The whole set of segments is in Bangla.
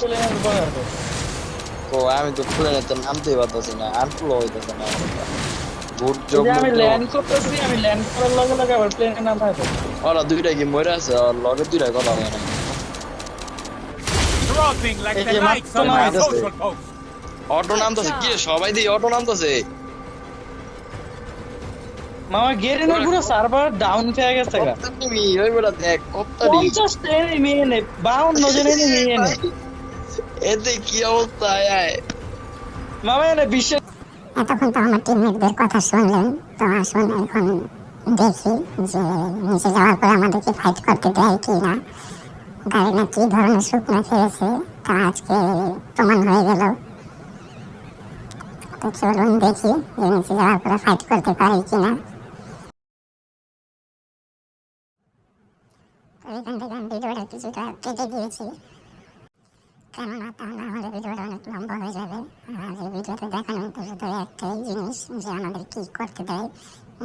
প্লেনের উপরে আছে। ও আমি তো প্লেনে তো নামতেই পারতেছি না, আনফ্লো হইতেছে না আমার এটা। বুট এই জব যে আমি মুট জব। ল্যান্ড করতেছি, আমি ল্যান্ড করার লগে লগে আবার প্লেনের নাম থাকে। ওরা দুইটা কি মরে আছে, ওর লগে দুইটা কথা হয় নাই। Dropping like এই the যে lights মাত্র on my নামতেছে, social post. অটো নামতেছে, কি রে, সবাই দিয়ে অটো নামতেছে। মামা গেরিনার পুরো সার্ভার ডাউন হয়ে গেছে গা। কপ্তার টিমি ওই বেটা দেখ, কপ্তারি 50টা এনিমি এনে 52 জন এনিমি এনে। এতে কি অবস্থা আয়। মামা এনে বিশ্ব এতক্ষণ তো আমার টিমমেটদের কথা শুনলেন, তো আসুন এখন দেখি যে নিচে যাওয়ার পর আমাদেরকে ফাইট করতে দেয় কি না। গাড়ি কি ধরনের শুকনো খেয়েছে তা আজকে প্রমাণ হয়ে গেল। তো চলুন দেখি যে নিচে যাওয়ার পরে ফাইট করতে পারি কিনা। তো এখান থেকে আমি ভিডিওটা কিছুটা কেটে দিয়েছি, কেননা তা না হলে ভিডিওটা অনেক লম্বা হয়ে যাবে। আর এই ভিডিওতে দেখানো তো শুধু একটাই জিনিস যে আমাদের কি করতে দেয়,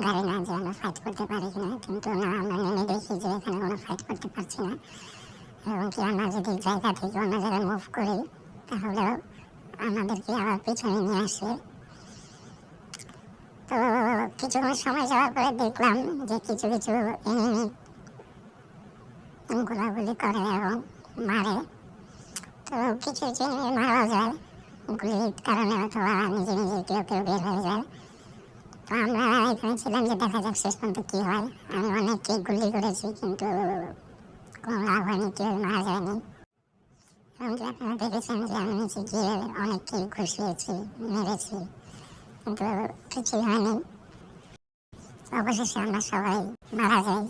গাড়ি না যে আমরা ফাইট করতে পারি কিনা। কিন্তু না, আমরা নেমে দেখি যে এখানে কোনো ফাইট করতে পারছি না, এবং কি আমরা যদি জায়গা থেকে অন্য জায়গায় মুভ করি তাহলেও আমাদেরকে আবার পিছনে নিয়ে আসে। তো কিছুক্ষণ সময় যাওয়ার পরে দেখলাম যে কিছু কিছু এনিমি গোলাগুলি করে এবং মারে। তো কিছু কিছু এনিমি মারা যায় গুলির কারণে, অথবা নিজে নিজে কেউ কেউ বের হয়ে যায়। তো আমরা এখানে ছিলাম যে দেখা যাক শেষ পর্যন্ত কী হয়। আমি অনেককে গুলি করেছি কিন্তু কোনো লাভ হয়নি, কেউ মারা যায়নি। এবং কি আপনারা দেখেছেন যে আমি নিচে গিয়ে অনেককে ঘুষিয়েছি, মেরেছি, কিন্তু কিছুই হয়নি। অবশেষে আমরা সবাই মারা যাই।